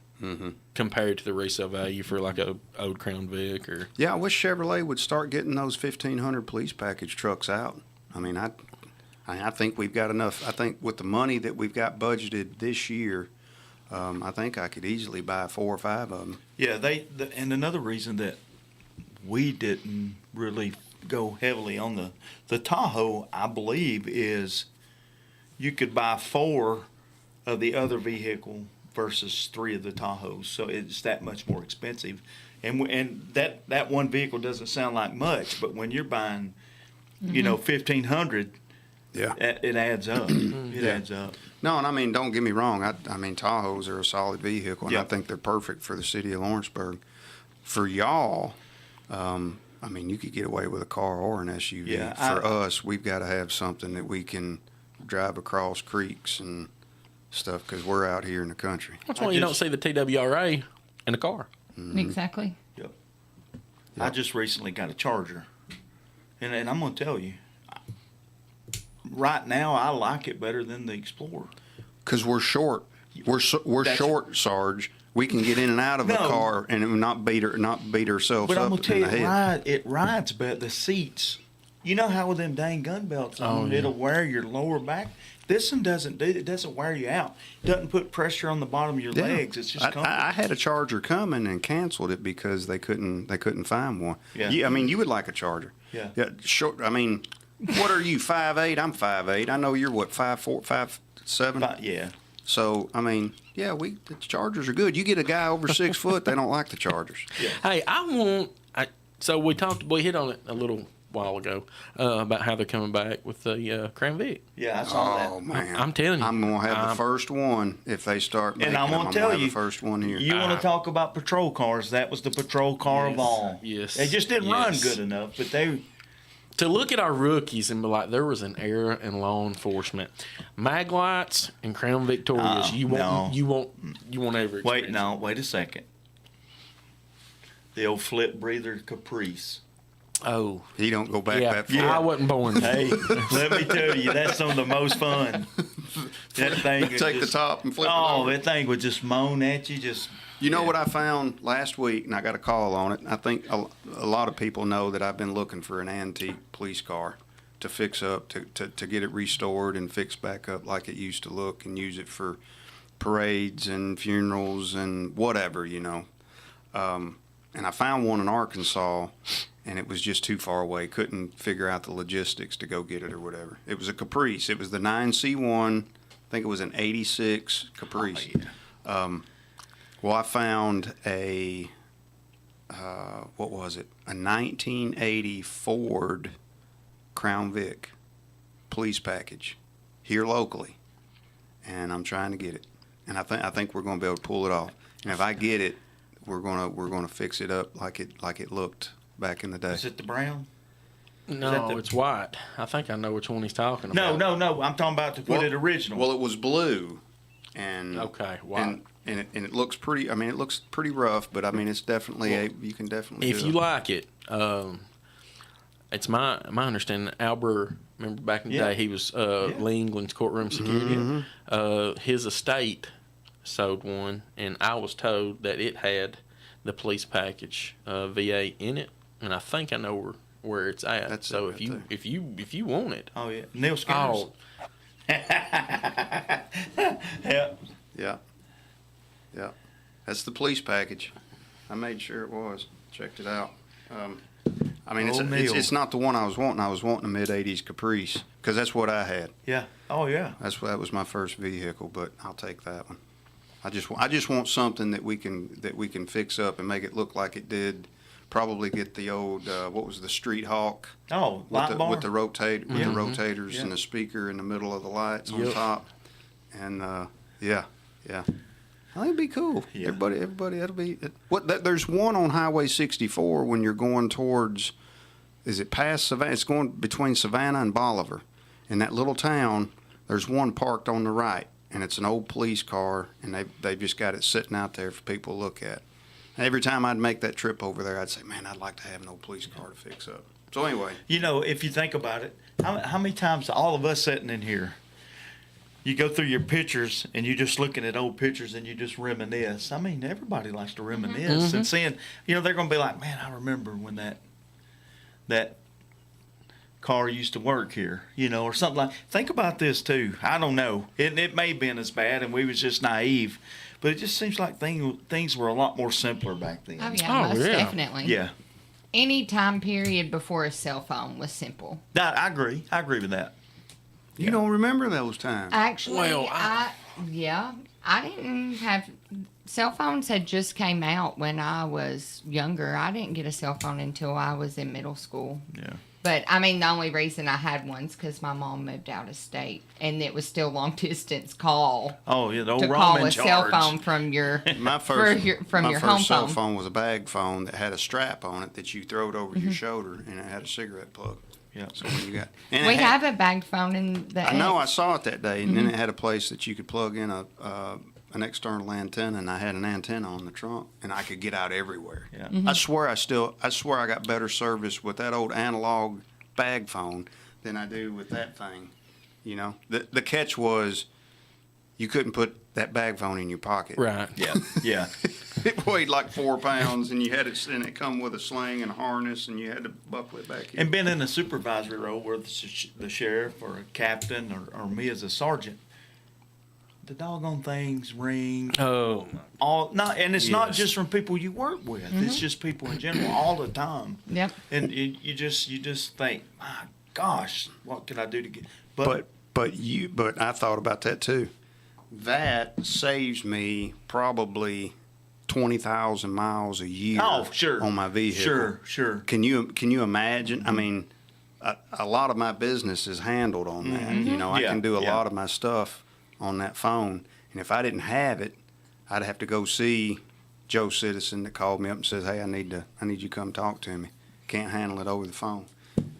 compared to the resale value for like a old Crown Vic or. Yeah, I wish Chevrolet would start getting those 1,500 police package trucks out. I mean, I think we've got enough. I think with the money that we've got budgeted this year, I think I could easily buy 4 or 5 of them. Yeah, and another reason that we didn't really go heavily on the Tahoe, I believe, is you could buy 4 of the other vehicle versus 3 of the Tahoes, so it's that much more expensive. And that one vehicle doesn't sound like much, but when you're buying, 1,500, Yeah. it adds up. It adds up. No, and I mean, don't get me wrong. I mean, Tahoes are a solid vehicle, and Yeah. I think they're perfect for the city of Lawrenceburg. For y'all, I mean, you could get away with a car or an SUV. Yeah, For us, we've got to have something that we can drive across creeks and stuff because we're out here in the country. That's why you don't see the TWRA in a car. Exactly. Yep. I just recently got a Charger, and I'm gonna tell you, right now I like it better than the Explorer. Because we're short. We're That's- short, Sarge. We can get in and out of a No. car and not beat ourselves But I'm up gonna tell in you, the head. it rides better. The seats, you know how with them dang gun belts on, Oh, yeah. it'll wear your lower back. This one doesn't do. It doesn't wear you out. Doesn't put pressure on the bottom of your Yeah. legs. It's just comfortable. I had a Charger coming and canceled it because they couldn't find one. Yeah. I mean, you would like a Charger. Yeah. Yeah. Short. I mean, what are you? 5'8"? I'm 5'8". I know you're what 5'4", 5'7". Yeah. So I mean, yeah, the Chargers are good. You get a guy over 6 foot, they don't like the Chargers. Hey, so we hit on it a little while ago about how they're coming back with the Crown Vic. Yeah, I saw Oh that. man, I'm telling you. I'm gonna have the I'm- first one if they start making And I'm them. gonna tell have you, the first one here. You want to talk about patrol cars? That was the patrol car of all. Yes. They just didn't run Yes. good enough, but they. To look at our rookies and be like, there was an era in law enforcement. Mag lights and Crown Victorias. Oh, you won't ever experience. Wait a second. The old flip breather Caprice. Oh, He don't go back yeah. that far. I wasn't born. Hey, let me tell you, that's some of the most fun. That thing. They take the top and flip it Oh, over. that thing would just moan at you. Just. You know what I found last week, and I got a call on it. I think a lot of people know that I've been looking for an antique police car to fix up, to get it restored and fixed back up like it used to look, and use it for parades and funerals and whatever, And I found one in Arkansas, and it was just too far away. Couldn't figure out the logistics to go get it or whatever. It was a Caprice. It was the 9C1. I think it was an 86 Caprice. Oh, yeah. Well, I found a what was it? A 1980 Ford Crown Vic police package here locally, and I'm trying to get it. And I think we're going to be able to pull it off. And if I get it, we're gonna fix it up like it looked back in the day. Is it the brown? No, it's white. I think I know which one he's talking about. No. I'm talking about to put it original. Well, it was blue, and Okay, white. and it looks pretty. I mean, it looks pretty rough, but I mean, it's definitely you can definitely. If do you it. like it, it's my understanding that Albert, remember back in the day, he was Lee England's courtroom security. His estate sold one, and I was told that it had the police package V8 in it, and I think I know where it's at. That's so it right if you want it, Oh yeah, Neil Skinner's. Yeah. Yeah. That's the police package. I made sure it was. Checked it out. I mean, it's not the one I was wanting. I was wanting a mid-'80s Caprice because that's what I had. Yeah. Oh yeah. That was my first vehicle, but I'll take that one. I just want something that we can fix up and make it look like it did. Probably get the old what was the Street Hawk? Oh, light bar. With the rotators and the speaker in the middle of the lights on top, and yeah. I think it'd be cool. Yeah. Everybody, that'll be. There's one on Highway 64 when you're going towards. Is it past Savannah? It's going between Savannah and Bolivar, in that little town. There's one parked on the right, and it's an old police car, and they've just got it sitting out there for people to look at. And every time I'd make that trip over there, I'd say, "Man, I'd like to have an old police car to fix up." So anyway, You know, if you think about it, how many times all of us sitting in here, you go through your pictures and you're just looking at old pictures and you just reminisce. I mean, everybody likes to reminisce and seeing, they're going to be like, man, I remember when that car used to work here, or something like. Think about this too. I don't know. It may have been as bad and we was just naive, but it just seems like things were a lot more simpler back then. Oh yeah, most definitely. Yeah. Any time period before a cell phone was simple. I agree. I agree with that. you don't remember those times. Actually, Well, I didn't have cell phones had just came out when I was younger. I didn't get a cell phone until I was in middle school. Yeah. But I mean, the only reason I had one's because my mom moved out of state, and it was still long distance call Oh yeah, the old to call ramen a cell charge. phone from your My first, from my your first home cell phone. phone was a bag phone that had a strap on it that you throw it over your shoulder, and it had a cigarette plug. Yeah. So when you got, and We it had, have a bagged phone in the. I know I X. saw it that day, and then it had a place that you could plug in an external antenna, and I had an antenna on the trunk, and I could get out everywhere. Yeah. I swear I got better service with that old analog bag phone than I do with that thing. You know, the catch was you couldn't put that bag phone in your pocket. Right. Yeah. Yeah. It weighed like 4 pounds, and and it come with a sling and a harness, and you had to buckle it back in. And being in a supervisory role where the sheriff or a captain or me as a sergeant, the doggone things ring. Oh, And it's not Yes. just from people you work with. It's just people in general all the time. Yep. And you just think, my gosh, what can I do to get? But I thought about that too. That saves me probably 20,000 miles a year. Oh, sure. On my vehicle. Sure. Can you imagine? I mean, a lot of my business is handled on that. You know, I Yeah, can do a yeah. lot of my stuff on that phone. And if I didn't have it, I'd have to go see Joe Citizen that called me up and says, "Hey, I need you to come talk to me. Can't handle it over the phone."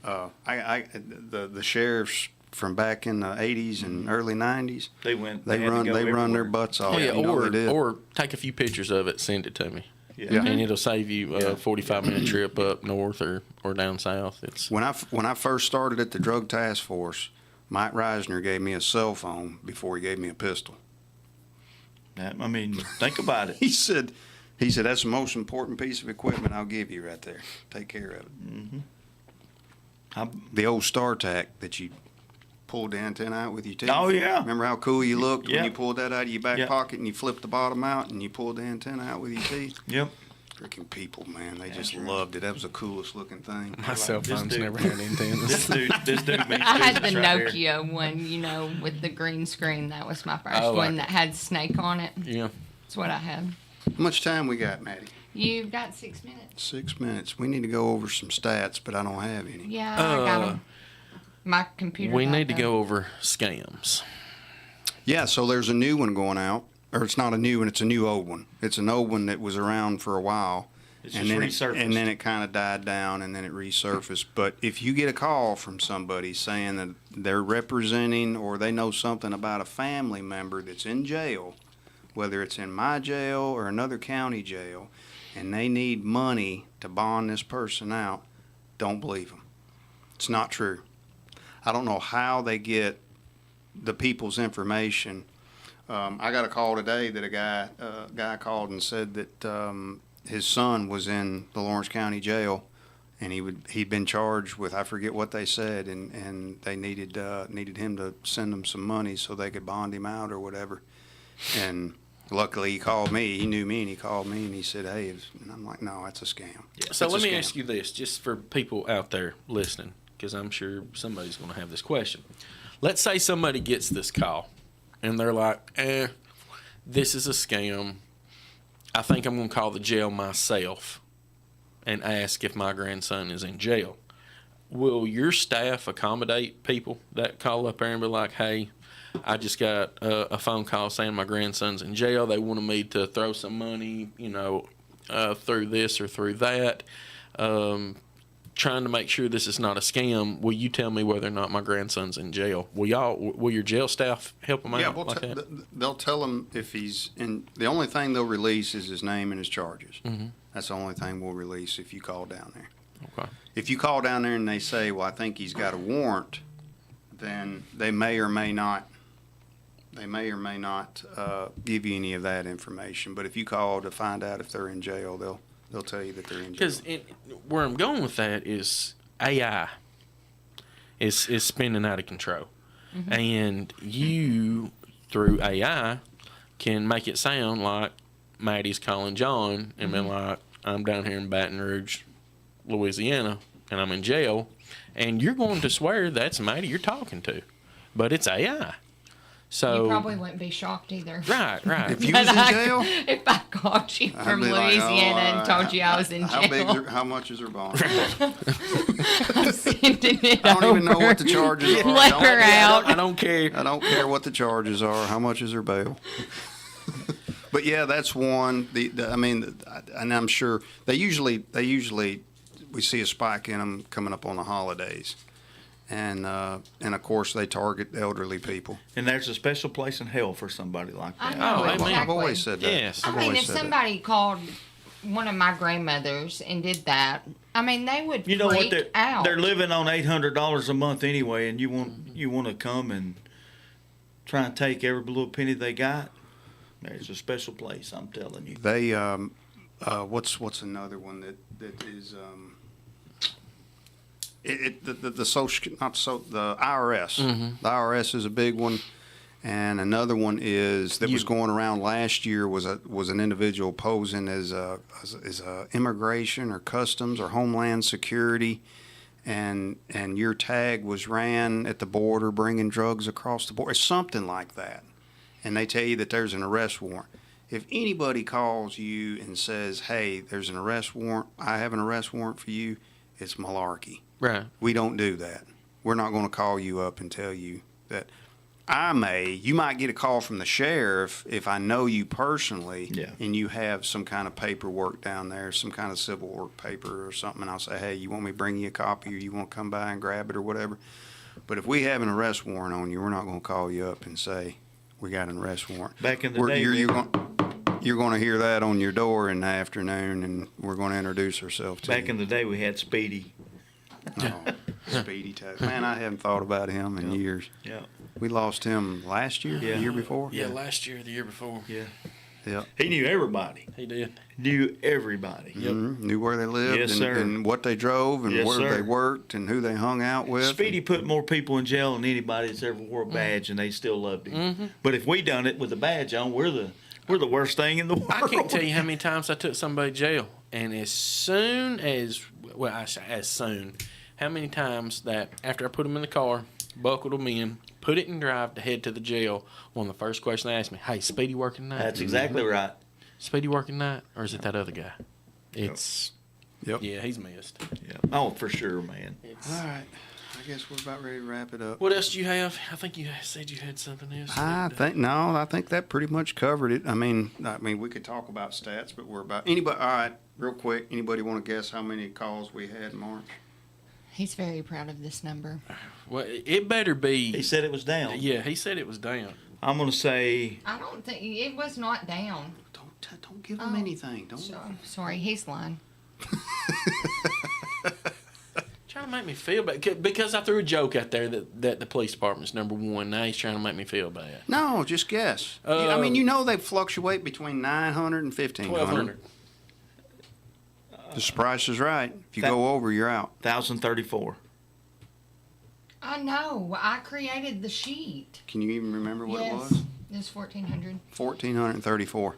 The sheriffs from back in the 80s and early 90s, They run had to go their everywhere. butts off. oh yeah, You know they did. or take a few pictures of it, send it to me, Yeah. and it'll save you Yeah. a 45-minute trip up north or down south. It's When I first started at the Drug Task Force, Mike Reisner gave me a cell phone before he gave me a pistol. I mean, think about it. He said that's the most important piece of equipment I'll give you right there. Take care of it. The old StarTAC that you pulled the antenna out with your teeth. Oh, yeah. Remember how cool you looked Yeah. when you pulled that out of your back Yeah. pocket and you flipped the bottom out and you pulled the antenna out with your teeth? Yep. Freaking people, man. They just right. loved it. That was the coolest looking thing. my cell this phone's dude- never had This antennas. dude means I had the business right Nokia one, with the green screen. That was my first Oh, one like- that had Snake on it. Yeah. That's what I had. How much time we got, Maddie? You've got 6 minutes. 6 minutes. We need to go over some stats, but I don't have any. Yeah, I got them. My computer. We got need to them. go over scams. Yeah, so there's a new one going out. Or it's not a new one, it's a new old one. It's an old one that was around for a while. It's and just then resurfaced. and then it kind of died down, and then it resurfaced. But if you get a call from somebody saying that they're representing or they know something about a family member that's in jail, whether it's in my jail or another county jail, and they need money to bond this person out, don't believe them. It's not true. I don't know how they get the people's information. I got a call today that a guy called and said that his son was in the Lawrence County Jail, and he'd been charged with, I forget what they said, and they needed him to send them some money so they could bond him out or whatever. And luckily he called me. He knew me, and he called me and he said, "Hey," and I'm like, "No, that's a scam." Yeah. So It's a let me scam. ask you this, just for people out there listening, because I'm sure somebody's going to have this question. Let's say somebody gets this call, and they're like, this is a scam. I think I'm going to call the jail myself and ask if my grandson is in jail. Will your staff accommodate people that call up there and be like, "Hey, I just got a phone call saying my grandson's in jail. They wanted me to throw some money, through this or through that, trying to make sure this is not a scam. Will you tell me whether or not my grandson's in jail?" Will your jail staff help him out? Yeah, They'll tell him if he's in. The only thing they'll release is his name and his charges. Mm-hmm. That's the only thing we'll release if you call down there. Okay. If you call down there and they say, "Well, I think he's got a warrant," then they may or may not. Give you any of that information. But if you call to find out if they're in jail, they'll tell you that they're in jail. Because where I'm going with that is AI is spinning out of control. Mm-hmm. And you, through AI, can make it sound like Maddie's calling John and being like, "I'm down here in Baton Rouge, Louisiana, and I'm in jail." And you're going to swear that's Maddie you're talking to. But it's AI. So You probably wouldn't be shocked either. Right. If you was in jail, If I called you I'd from be like, Louisiana "Oh, and told you I was in jail, how much is her bond? I'm sending it I don't even know over. what the charges are. Let her out. I don't care. I don't care what the charges are. How much is her bail? But yeah, that's one. And I'm sure they usually we see a spike in them coming up on the holidays, and of course they target elderly people. And there's a special place in hell for somebody like I that. know, Oh, exactly. I've always said that. Yes. I I've mean, always if said that. somebody called one of my grandmothers and did that, I mean, they would You know what? freak out. They're living on $800 a month anyway, and you want to come and try and take every little penny they got. There's a special place, I'm telling you. They what's another one that is the social the IRS. The IRS is a big one, and another one is that was going around last year was an individual posing as a immigration or customs or homeland security, and your tag was ran at the border bringing drugs across the border. It's something like that, and they tell you that there's an arrest warrant. If anybody calls you and says, "Hey, there's an arrest warrant, I have an arrest warrant for you," it's malarkey. Right. We don't do that. We're not going to call you up and tell you that. You might get a call from the sheriff if I know you personally, Yeah. and you have some kind of paperwork down there, some kind of civil work paper or something, and I'll say, "Hey, you want me to bring you a copy, or you want to come by and grab it or whatever?" But if we have an arrest warrant on you, we're not going to call you up and say, "We got an arrest warrant." Back in the day, You're going to hear that on your door in the afternoon, and we're going to introduce ourselves to back you. in the day, we had Speedy. Oh, Speedy Tag. Man, I haven't thought about him in years. Yeah, We lost him last year, Yeah. the year before. Yeah, last year, the year before. yeah. Yeah. He knew everybody. He did. Knew everybody. Knew where they lived Yes, and, sir. and what they drove and Yes, where sir. they worked and who they hung out with. Speedy put more people in jail than anybody that's ever wore a badge, and they still loved him. Mm-hmm. But if we done it with a badge on, we're the worst thing in the world. I can't tell you how many times I took somebody to jail, and how many times that after I put them in the car, buckled them in, put it in drive to head to the jail, one of the first questions they asked me, "Hey, Speedy working tonight?" That's exactly right. Speedy working tonight, or is it that other guy? It's Yep. yeah, he's missed. Yeah. Oh, for sure, man. All right. I guess we're about ready to wrap it up. What else do you have? I think you said you had something else. I think that pretty much covered it. I mean, we could talk about stats, but we're about anybody. All right, real quick. Anybody want to guess how many calls we had in March? He's very proud of this number. Well, it better be. He said it was down. Yeah, he said it was down. I'm gonna say I don't think it was not down. Don't give him anything. Don't. Sorry, he's lying. Trying to make me feel bad because I threw a joke out there that the police department's number one. Now he's trying to make me feel bad. No, just guess. I mean, they fluctuate between 900 and 1,500. 1,200. The price is right. If you go over, you're out. 1,034. I know. I created the sheet. Can you even remember what it was? It was 1,400. 1,434.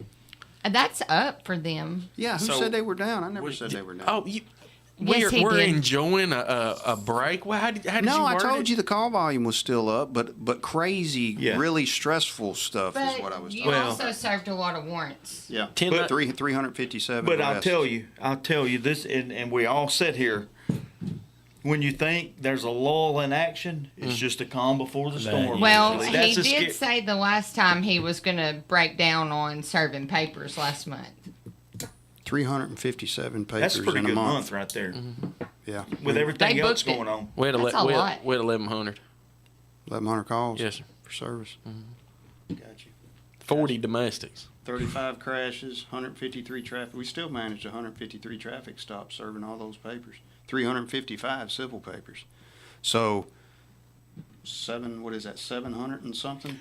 That's up for them. Yeah, who So- said they were down? I never said they were down. Oh, Yes, he we're did. enjoying a break. Well, how did you No, I word told it? you the call volume was still up, but crazy, Yeah. really stressful stuff But is what I was you talking Well- about. also served a lot of warrants. Yeah, Ten- but 357. But I'll arrests. tell you this, and we all sit here. When you think there's a lull in action, it's just a calm before the storm. Well, usually. he That's a did sca- say the last time he was going to break down on serving papers last month. 357 papers That's a pretty in a good month. month right there. Yeah, With everything They else booked it. going on. We had, That's a lot. we had 1,100. 1,100 calls. Yes, sir. For service. Got you. 40 domestics. 35 crashes, 153 traffic. We still managed 153 traffic stops serving all those papers. 355 civil papers. So, 700 and something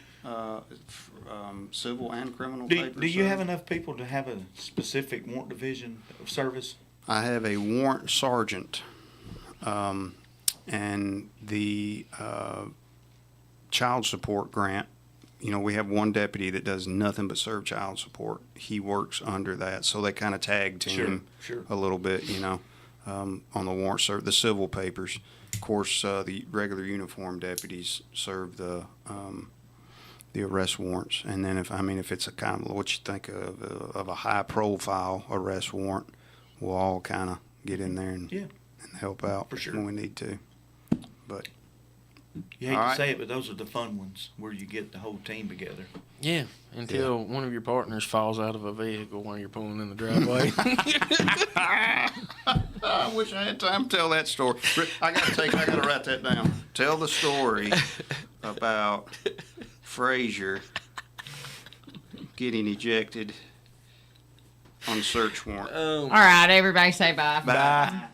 civil and criminal papers. Do you have served. enough people to have a specific warrant division of service? I have a warrant sergeant, and the child support grant. We have one deputy that does nothing but serve child support. He works under that, so they kind of tag team Sure. a little bit, on the warrant the civil papers. Of course, the regular uniform deputies serve the arrest warrants, and then if it's a kind of what you think of a high profile arrest warrant, we'll all kind of get in there and help out For sure. when we need to. But You hate All to right. say it, but those are the fun ones where you get the whole team together. Yeah, until one of your partners falls out of a vehicle while you're pulling in the driveway. I wish I had time to tell that story. I gotta write that down. Tell the story about Frazier getting ejected on search warrant. All right, everybody say bye. Bye.